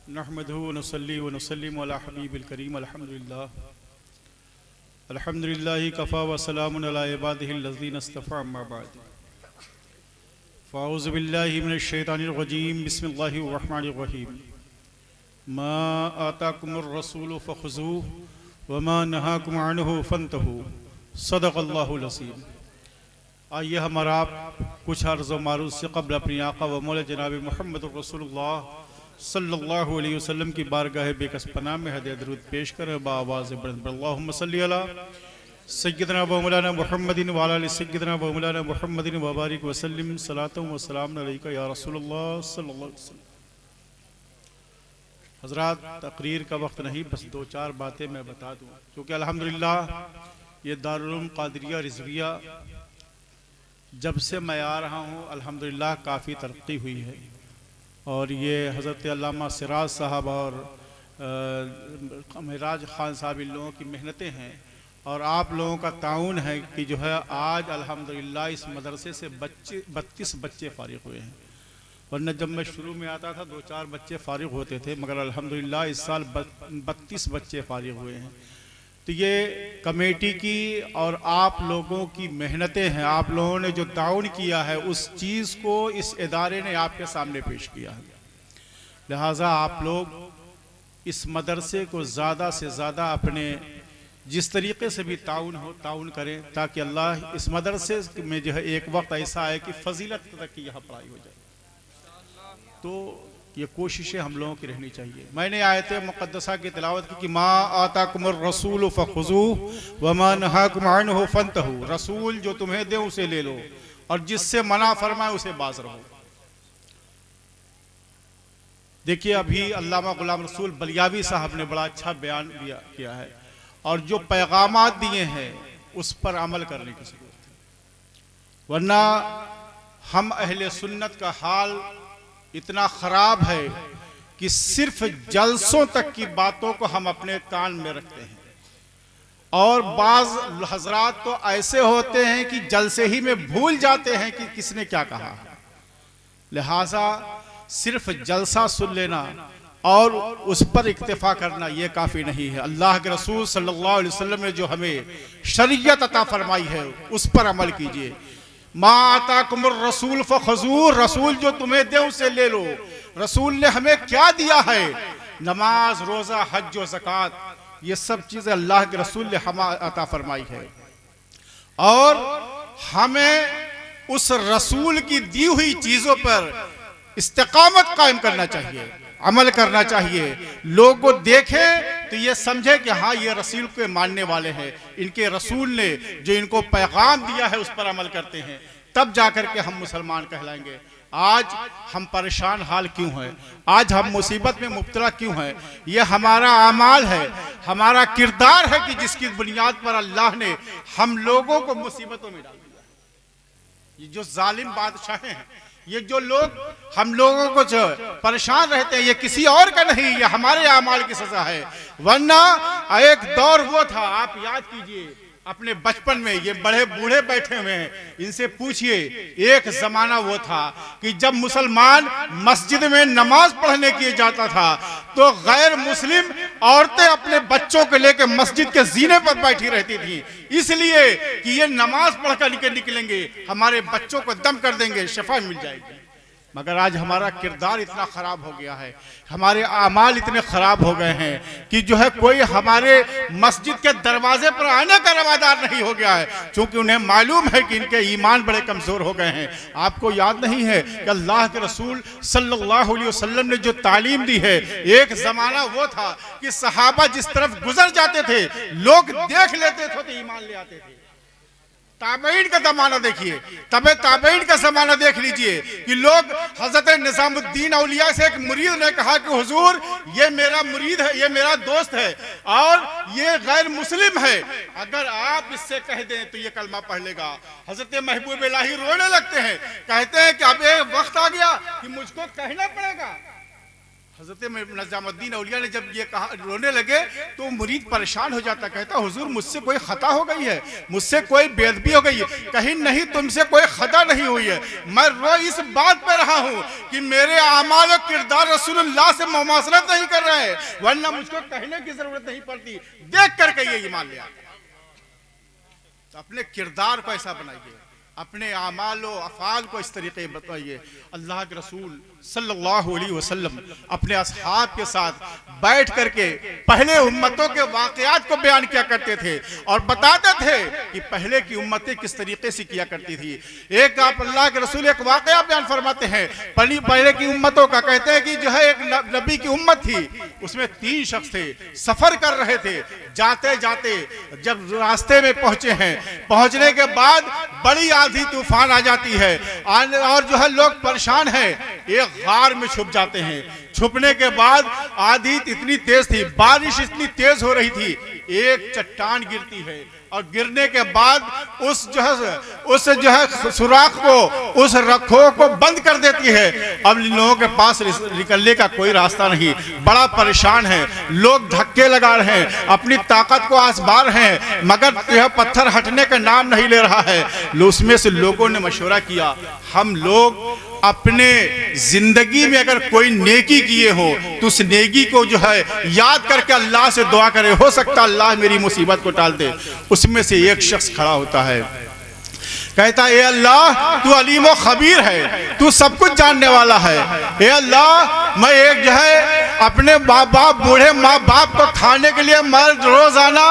नहमदुहु व नसल्ली व नसल्लिमु अला हबीबिल करीम अल्हम्दुलिल्लाहि कफ़ा व सलामुन अला इबादिहिल लज़ीना इस्तफ़ा अम्मा बअद फ़अऊज़ु बिल्लाहि मिनश शैतानिर रजीम बिस्मिल्लाहिर रहमानिर रहीम मा आताकुमुर रसूलु फ़ख़ुज़ूहु व मा नहाकुम अन्हु फ़न्तहू सदक़ल्लाहुल अज़ीम। आइए हमारा कुछ अर्ज़ व मारूज़ से क़ब्ल अपनी आका व मौला जनाब मुहम्मदुर रसूलुल्लाह सल्लल्लाहु अलैहि वसल्लम की बारगाह बेकस पनाह में हदिया दरूद पेश करें बाआवाज़ बुलंद अल्लाहुम्मा सल्ली अला सय्यदना व मौलाना मुहम्मदिन व अला आलि सय्यदना व मौलाना मुहम्मदिन व बारिक व सल्लिम सलातन व सलाम अलैका या रसूलुल्लाह सल्लल्लाहु अलैहि वसल्लम। हज़रात, तकरीर का वक्त नहीं, बस दो चार बातें मैं बता दूँ, क्योंकि अल्हम्दुलिल्लाह ये दारुल उलूम क़ादिरिया रिज़विया जब से मैं आ रहा हूँ अल्हम्दुलिल्लाह काफ़ी तरक्की हुई है। और ये हज़रत अल्लामा सिराज साहब और मेराज ख़ान साहब इन लोगों की मेहनतें हैं और आप लोगों का ताउन है कि जो है आज अल्हम्दुलिल्लाह इस मदरसे से 32 बच्चे फ़ारिग़ हुए हैं। वरना जब मैं शुरू में आता था 2-4 बच्चे फ़ारिग़ होते थे, मगर अल्हम्दुलिल्लाह इस साल 32 बच्चे फ़ारिग़ हुए हैं। तो ये कमेटी की और आप लोगों की मेहनतें हैं, आप लोगों ने जो ताउन किया है उस चीज़ को इस इदारे ने आपके सामने पेश किया है। लिहाजा आप लोग इस मदरसे को ज़्यादा से ज़्यादा अपने जिस तरीक़े से भी ताउन करें, ताकि अल्लाह इस मदरसे में जो है एक वक्त ऐसा आए कि फ़जीलत तक की यहाँ पढ़ाई हो जाए। तो ये कोशिशें हम लोगों की रहनी चाहिए। मैंने आयत मुक़द्दसा की तिलावत की कि मा आताकुमुर रसूलु फ़ख़ुज़ूहु व मा नहाकुम अन्हु फ़न्तहू। रसूल जो तुम्हें दे उसे ले लो और जिससे मना फरमाए उसे बाज रहो। देखिए, अभी अल्लामा गुलाम रसूल बलियावी साहब ने बड़ा अच्छा बयान किया है और जो पैगामात दिए हैं उस पर अमल करने की ज़रूरत है। वरना हम अहले सुन्नत का हाल इतना ख़राब है कि सिर्फ जलसों तक की बातों को हम अपने कान में रखते हैं और बाज़ हज़रात तो ऐसे होते हैं कि जलसे ही में भूल जाते हैं कि किसने क्या कहा है। लिहाजा सिर्फ जलसा सुन लेना और उस पर इक्तिफा करना ये काफ़ी नहीं है। अल्लाह के रसूल सल्लल्लाहु अलैहि वसल्लम ने जो हमें शरीयत अता फरमाई है उस पर अमल कीजिए। मा आताकुमुर रसूल फ़ख़ुज़ूहु, रसूल जो तुम्हें दे उसे ले लो। रसूल ने हमें क्या दिया है? नमाज, रोज़ा, हज और ज़कात, ये सब चीज़ें अल्लाह के रसूल ने हमें अता फरमाई है और हमें उस रसूल की दी हुई चीज़ों पर इस्तिक़ामत कायम करना चाहिए, अमल करना चाहिए। लोग को देखें तो ये समझे कि हाँ, ये रसूल के मानने वाले हैं, इनके रसूल ने जो इनको पैगाम दिया है उस पर अमल करते हैं, तब जाकर के हम मुसलमान कहलाएंगे। आज हम परेशान हाल क्यों हैं? आज हम मुसीबत में मुब्तला क्यों हैं? ये हमारा आमाल है, हमारा किरदार है कि जिसकी बुनियाद पर अल्लाह ने हम लोगों को मुसीबतों में डाल दिया। ये जो जालिम बादशाह हैं, ये जो लोग हम लोगों को जो परेशान रहते हैं, ये किसी और का नहीं, ये हमारे आमाल की सजा है। वरना एक दौर वो था, आप याद कीजिए अपने बचपन में, ये बड़े बूढ़े बैठे हुए हैं, इनसे पूछिए, एक जमाना वो था कि जब मुसलमान मस्जिद में नमाज पढ़ने के लिए जाता था तो गैर मुस्लिम औरतें अपने बच्चों को लेकर मस्जिद के जीने पर बैठी रहती थी, इसलिए कि ये नमाज पढ़ कर निकलेंगे, हमारे बच्चों को दम कर देंगे, शफा मिल जाएगी। मगर आज हमारा किरदार इतना ख़राब हो गया है, हमारे आमाल इतने ख़राब हो गए हैं कि जो है कोई हमारे मस्जिद के दरवाजे पर आने का रवादार नहीं हो गया है, क्योंकि उन्हें मालूम है कि इनके ईमान बड़े कमज़ोर हो गए हैं। आपको याद नहीं है कि अल्लाह के रसूल सल्लल्लाहु अलैहि वसल्लम ने जो तालीम दी है, एक ज़माना वो था कि सहाबा जिस तरफ गुजर जाते थे लोग देख लेते थे तो ईमान ले आते थे। ताबईन का ज़माना देखिए, तबे ताबईन का ज़माना देख लीजिए कि लोग, हज़रत निज़ामुद्दीन औलिया से एक मुरीद ने कहा कि हुजूर, ये मेरा मुरीद है, ये मेरा दोस्त है और ये गैर मुस्लिम है, अगर आप इससे कह दें तो ये कलमा पढ़ लेगा। हज़रत महबूब इलाही रोने लगते हैं, कहते हैं कि अब एक वक्त आ गया कि मुझको कहना पड़ेगा। हजरत नजामुद्दीन औलिया ने जब ये कहा, रोने लगे, तो मुरीद परेशान हो जाता, कहता हुजूर मुझसे कोई खता हो गई है, मुझसे कोई बेअदबी हो गई है। कहीं नहीं, तुमसे कोई खता नहीं हुई है, मैं रो इस बात पे रहा हूँ कि मेरे आमाल और किरदार रसूलुल्लाह से मुमासलत नहीं कर रहे हैं, वरना मुझको कहने की जरूरत नहीं पड़ती, देख करके ये ईमान लिया। तो अपने किरदार को ऐसा बनाइए, अपने आमाल और अफ़ाल को इस तरीके बताइए। अल्लाह के रसूल सल्लल्लाहु अलैहि वसल्लम अपने असहाब के साथ बैठ करके पहले उम्मतों के वाक़यात को बयान किया करते थे और बताते थे कि पहले की उम्मतें किस तरीके से किया करती थी। एक आप अल्लाह के रसूल एक वाक़या बयान फरमाते हैं पहले की उम्मतों का, कहते हैं कि जो है एक नबी की उम्मत थी, उसमें 3 शख्स थे, सफ़र कर रहे थे, जाते जाते जब रास्ते में पहुंचे हैं, पहुंचने के बाद बड़ी आंधी तूफान आ जाती है और जो है लोग परेशान हैं, एक गार में छुप जाते हैं। छुपने के बाद आंधी इतनी तेज थी, बारिश इतनी तेज हो रही थी, एक चट्टान गिरती है और गिरने के बाद उस जो है सुराख को, उस रखो को बंद कर देती है। अब इन लोगों के पास निकलने का कोई रास्ता नहीं, बड़ा परेशान है, लोग धक्के लगा रहे हैं, अपनी ताकत को आजमा रहे हैं, मगर यह पत्थर हटने का नाम नहीं ले रहा है। उसमें से लोगों ने मशवरा किया, हम लोग अपने जिंदगी में अगर कोई नेकी किए हो तो उस नेकी को जो है याद करके अल्लाह से दुआ करे, हो सकता अल्लाह मेरी मुसीबत को टाल दे। उसमें से एक शख्स खड़ा होता है, कहता है, ए अल्लाह तू अलीम व खबीर है, तू सब कुछ जानने वाला है। ए अल्लाह मैं एक जो है अपने बूढ़े माँ बाप को खाने के लिए मैं रोजाना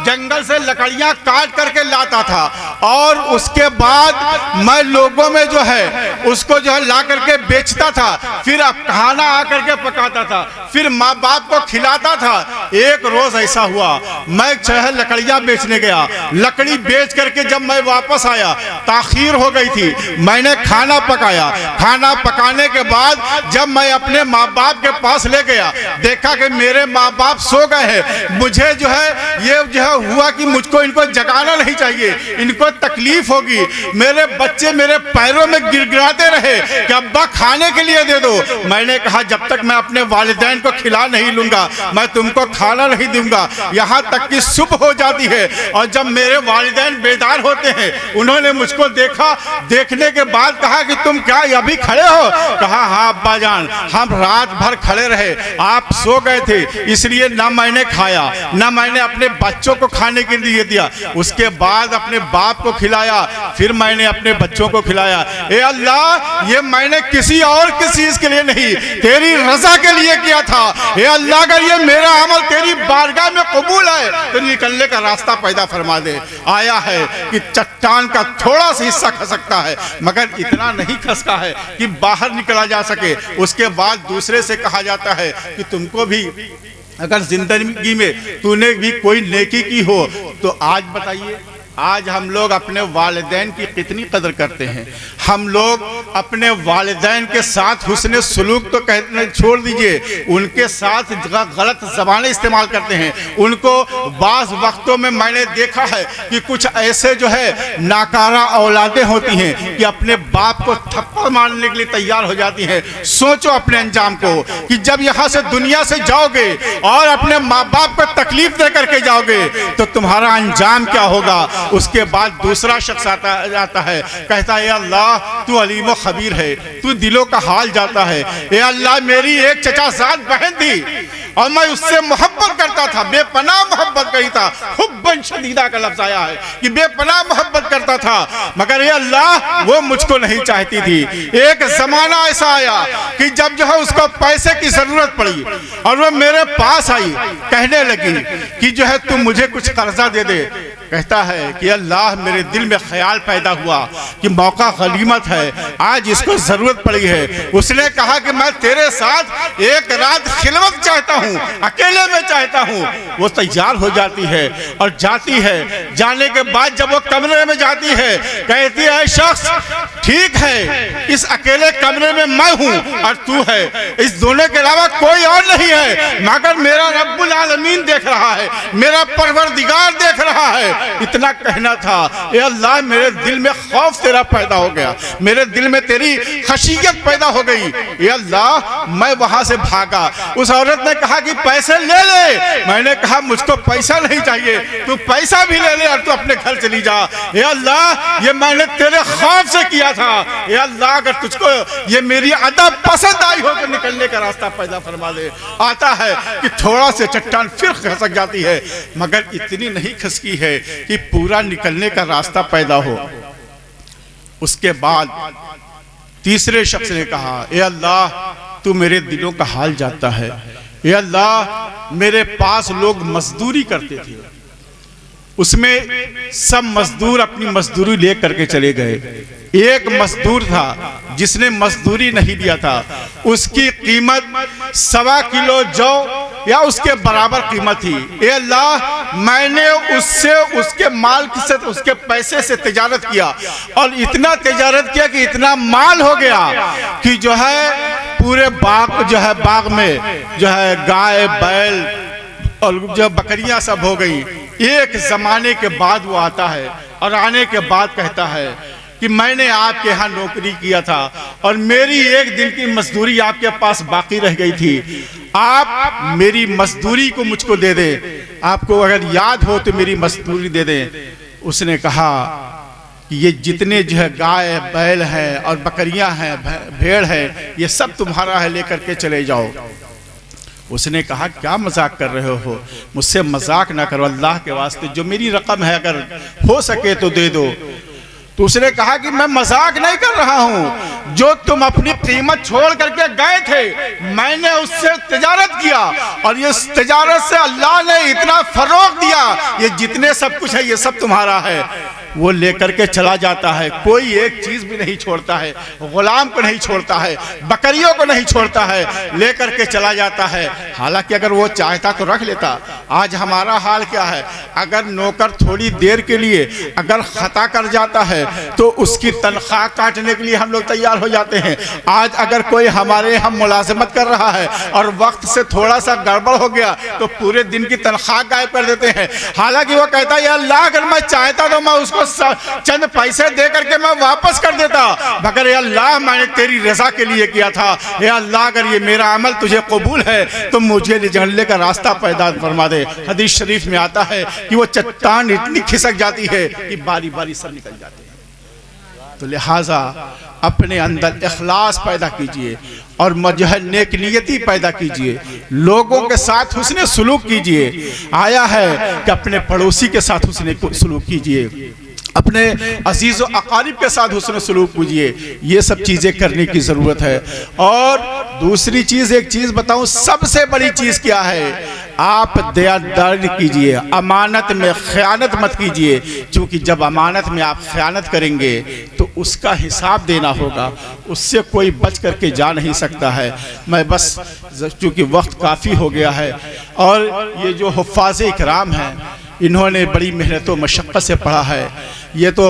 जंगल से लकड़ियां काट करके लाता था और उसके बाद मैं लोगों में जो है उसको जो है ला करके बेचता था, फिर खाना आकर के पकाता था, फिर माँ बाप को खिलाता था। एक रोज ऐसा हुआ, मैं जो है लकड़ियां बेचने गया, लकड़ी बेच करके जब मैं वापस आया, ताखीर हो गई थी, मैंने खाना पकाया, खाना पकाने के बाद जब मैं अपने माँ बाप के पास ले गया, देखा कि मेरे माँ बाप सो गए हैं। मुझे जो है ये जो है हुआ कि मुझको इनको जगाना नहीं चाहिए, इनको तकलीफ होगी। मेरे बच्चे मेरे पैरों में गिड़गिड़ाते रहे कि अब्बा खाने के लिए दे दो। मैंने कहा जब तक मैं अपने वालिदैन को खिला नहीं लूंगा मैं तुमको खाना नहीं दूंगा। यहाँ तक कि सुबह हो जाती है और जब मेरे वालिदैन बेदार होते हैं, उन्होंने मुझको देखा, देखने के बाद कहा कि तुम क्या अभी खड़े हो? कहा हाँ अब्बा जान, हम रात भर खड़े रहे, आप सो गए थे, इसलिए ना मैंने खाया ना मैंने अपने बच्चों को खाने के लिए दिया। उसके बाद अपने बाप को खिलाया, फिर मैंने अपने बच्चों को खिलाया। ए अल्लाह ये मैंने किसी और की चीज के लिए नहीं, तेरी रजा के लिए किया था। ए अल्लाह अगर ये मेरा अमल तेरी बारगाह में कबूल है तो निकलने का रास्ता पैदा फरमा दे। आया है कि चट्टान का थोड़ा सा हिस्सा खसकता है मगर इतना नहीं खसका है कि बाहर निकला जा सके। उसके बाद दूसरे से कहा जाता है कि तुमको भी अगर जिंदगी में तूने भी कोई नेकी की हो तो आज बताइए, आज हम लोग अपने वालिदैन की कितनी कदर करते हैं। हम लोग अपने वालिदैन के साथ हुस्न सुलूक तो कहने छोड़ दीजिए, उनके साथ गलत ज़बानें इस्तेमाल करते हैं। उनको बाज़ वक्तों में मैंने देखा है कि कुछ ऐसे जो है नाकारा औलादें होती हैं कि अपने बाप को थप्पड़ मारने के लिए तैयार हो जाती हैं। सोचो अपने अंजाम को कि जब यहाँ से दुनिया से जाओगे और अपने माँ बाप को तकलीफ दे करके जाओगे तो तुम्हारा अंजाम क्या होगा। उसके बाद दूसरा शख्स आता है, कहता है अल्लाह तू अलीम व खबीर है, तू दिलों का हाल जाता है। ए अल्लाह मेरी एक चचाजाद बहन थी और मैं उससे मोहब्बत करता था, बेपनाह मोहब्बत करी था। हुब्बन शदीदा का लफ्ज आया है कि बेपनाह मोहब्बत करता था, मगर ये अल्लाह वो मुझको नहीं चाहती थी। एक जमाना ऐसा आया कि जब जो है उसको पैसे की जरूरत पड़ी और वो मेरे पास आई, कहने लगी कि जो है तुम मुझे कुछ कर्जा दे दे। कहता है कि अल्लाह मेरे दिल में ख्याल पैदा हुआ कि मौका गनीमत है, आज इसको जरूरत पड़ी है। उसने कहा कि मैं तेरे साथ एक रात खिलवत चाहता हूँ, अकेले में चाहता हूँ। वो तैयार हो जाती है और जाती है। जाने के बाद जब वो कमरे में जाती है, कहती है शख्स ठीक है, इस अकेले कमरे में मैं हूँ और तू है, इस दोनों के अलावा कोई और नहीं है, मगर मेरा रब्बुल आलमीन देख रहा है, मेरा परवरदिगार देख रहा है। इतना कहना था, ए अल्लाह मेरे दिल में खौफ तेरा पैदा हो गया, मेरे दिल में तेरी खशियत पैदा हो गई। ए अल्लाह मैं वहां से भागा। उस औरत ने कहा कि पैसे ले ले। मैंने कहा मुझको पैसा नहीं चाहिए, तू पैसा भी ले ले और तू अपने घर चली जा। ए अल्लाह ये मैंने तेरे खौफ से किया था। ए अल्लाह अगर तुझको ये मेरी अदब पसंद आई हो तो निकलने का रास्ता पैदा फरमा दे। आता है कि थोड़ा से चट्टान फिर खसक जाती है, मगर इतनी नहीं खसकी है कि पूरा निकलने का रास्ता पैदा हो। उसके बाद तीसरे शख्स ने कहा, ए अल्लाह तू मेरे दिलों का हाल जानता है। ए अल्लाह मेरे पास लोग मजदूरी करते थे, उसमें सब मजदूर अपनी मजदूरी ले करके चले गए। एक मजदूर था जिसने मजदूरी नहीं दिया था, उसकी कीमत 1.25 किलो जौ या उसके बराबर कीमत थी। ए अल्लाह मैंने उससे उसके माल से उसके पैसे से तिजारत किया और इतना तिजारत किया कि इतना माल हो गया कि जो है पूरे बाग जो है बाग में जो है गाय बैल और जो बकरियां सब हो गई। एक जमाने के बाद वो आता है और आने के बाद कहता है कि मैंने आपके यहाँ नौकरी किया था और मेरी एक दिन की मजदूरी आपके पास बाकी रह गई थी, आप मेरी मजदूरी को मुझको दे दें, आपको अगर याद हो तो मेरी मजदूरी दे दें। उसने कहा कि ये जितने जो है गाय बैल हैं और बकरियां हैं भेड़ है ये सब तुम्हारा है, लेकर के चले जाओ। उसने कहा क्या मजाक कर रहे हो, मुझसे मजाक ना करो, अल्लाह के वास्ते जो मेरी रकम है अगर हो सके तो दे दो। तो उसने कहा कि मैं मजाक नहीं कर रहा हूं, जो तुम अपनी कीमत छोड़ करके गए थे मैंने उससे तिजारत किया और ये तिजारत से अल्लाह ने इतना फरोग दिया, ये जितने सब कुछ है ये सब तुम्हारा है। वो लेकर के चला जाता है, कोई एक चीज भी नहीं छोड़ता है, गुलाम को नहीं छोड़ता है, बकरियों को नहीं छोड़ता है, लेकर के चला जाता है। हालांकि अगर वो चाहता तो रख लेता। आज हमारा हाल क्या है, अगर नौकर थोड़ी देर के लिए अगर खता कर जाता है तो उसकी तनख्वाह काटने के लिए हम लोग तैयार हो जाते हैं। आज अगर कोई हमारे यहाँ मुलाजमत कर रहा है और वक्त से थोड़ा सा गड़बड़ हो गया तो पूरे दिन की तनख्वाह गायब कर देते हैं। हालांकि वो कहता है अल्लाह अगर मैं चाहता तो मैं उसको चंद पैसे दे करके मैं वापस कर देता, मगर या अल्लाह मैंने तेरी रजा के लिए किया था, या अल्लाह अगर ये मेरा अमल तुझे कबूल है तो मुझे निकलने का रास्ता पैदा फरमा दे। हदीस शरीफ में आता है कि वो चट्टान इतनी खिसक जाती है कि बारी बारी सब निकल जाते हैं। तो लिहाजा अपने अंदर इखलास पैदा कीजिए और जो नेक नियति पैदा कीजिए, लोगों के साथ हुस्ने सुलूक कीजिए। आया है कि अपने पड़ोसी के साथ हुस्ने सुलूक कीजिए, अपने अजीज़ व अकारिब के साथ हुस्न सलूक कीजिए। ये सब चीज़ें करने की ज़रूरत है। और दूसरी चीज़, एक चीज़ बताऊं, सबसे बड़ी चीज़ क्या है, आप दयादारी कीजिए, अमानत में ख़यानत मत कीजिए, क्योंकि जब अमानत में आप ख़यानत करेंगे तो उसका हिसाब देना होगा, उससे कोई बच करके जा नहीं सकता है। मैं बस चूँकि वक्त काफ़ी हो गया है और ये जो हुफ़ाज़ इकराम हैं इन्होंने बड़ी मेहनत व मशक्क़त से पढ़ा है, ये तो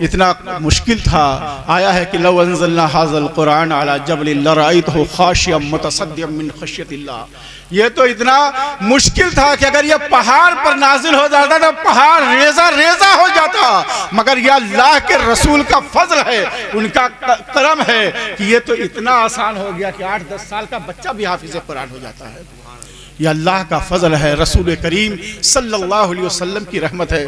इतना मुश्किल था। आया है कि लव अंज़लना हाज़ल कुरान अला जबलिन लरअयतहु ख़ाशिअम मुतसद्दिअम मिन ख़श्यतिल्लाह, ये तो इतना मुश्किल था कि अगर ये पहाड़ पर नाजिल हो जाता तो पहाड़ रेजा रेजा हो जाता, मगर यह अल्लाह के रसूल का फजल है, उनका करम है कि ये तो इतना आसान हो गया कि 8-10 साल का बच्चा भी हाफिज़ कुरान हो जाता है। ये अल्लाह का फजल है, रसूल करीम सल्लल्लाहु अलैहि वसल्लम की रहमत है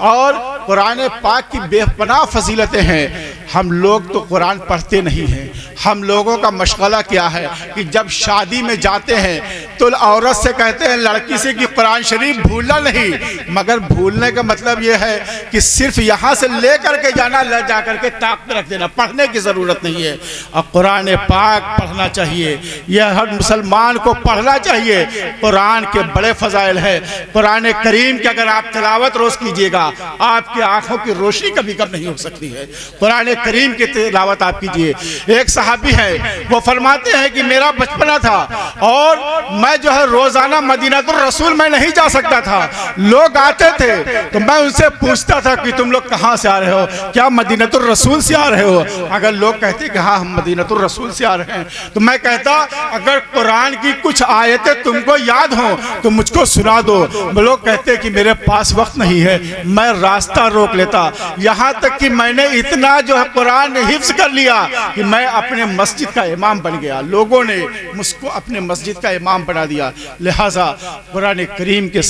और कुरान पाक की बेपनाह फजीलतें हैं। हम लोग तो कुरान पढ़ते नहीं हैं। हम लोगों का मशगला क्या है कि जब शादी में जाते हैं तो औरत से कहते हैं लड़की से कि कुरान शरीफ भूलना नहीं, मगर भूलने का मतलब ये है कि सिर्फ यहाँ से ले करके जाना, ले जा करके ताक पे रख देना, पढ़ने की ज़रूरत नहीं है। और कुरान पाक पढ़ना चाहिए, यह हर मुसलमान को पढ़ना चाहिए। कुरान के बड़े फजाइल है। कुरान करीम की अगर आप तिलावत रोज़ कीजिएगा आपकी आंखों की रोशनी कभी कम नहीं हो सकती है। कुरान करीम की तिलावत आप कीजिए। एक सहाबी है, वो फरमाते हैं कि मेरा बचपना था और मैं जो है रोजाना मदीनातुर रसूल में नहीं जा सकता था। लोग आते थे तो मैं उनसे पूछता था कि तुम लोग कहाँ से आ रहे हो, क्या मदीनातुर रसूल से आ रहे हो? अगर लोग कहते कि हाँ हम मदीनातुर रसूल से आ रहे हैं, तो मैं कहता अगर कुरान की कुछ आयतें तुमको याद हो तो मुझको सुना दो। लोग कहते कि मेरे पास वक्त नहीं है, मैं रास्ता रोक लेता। यहाँ तक कि मैंने इतना जो है कुरान हिफ्ज कर लिया कि मैं अपने मस्जिद का इमाम बन गया। लोगों ने मुझको अपने मस्जिद का इमाम बना दिया। लिहाजा कुरान करीम के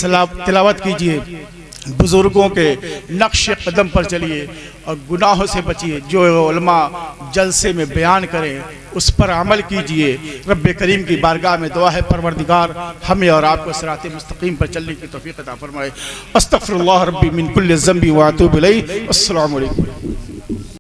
तिलावत कीजिए, बुजुर्गों के नक्श कदम पर चलिए और गुनाहों से बचिए। जो उलमा जलसे में बयान करें उस पर अमल कीजिए। रब्बे करीम की बारगाह में दुआ है, परवरदिगार हमें और आपको सिराते मुस्तकीम पर चलने की तौफीक अता फरमाए। अस्तगफिरुल्लाह रब्बी मिन कुल्लि ज़ंबि व अतूबु इलैहि। अस्सलामु अलैकुम।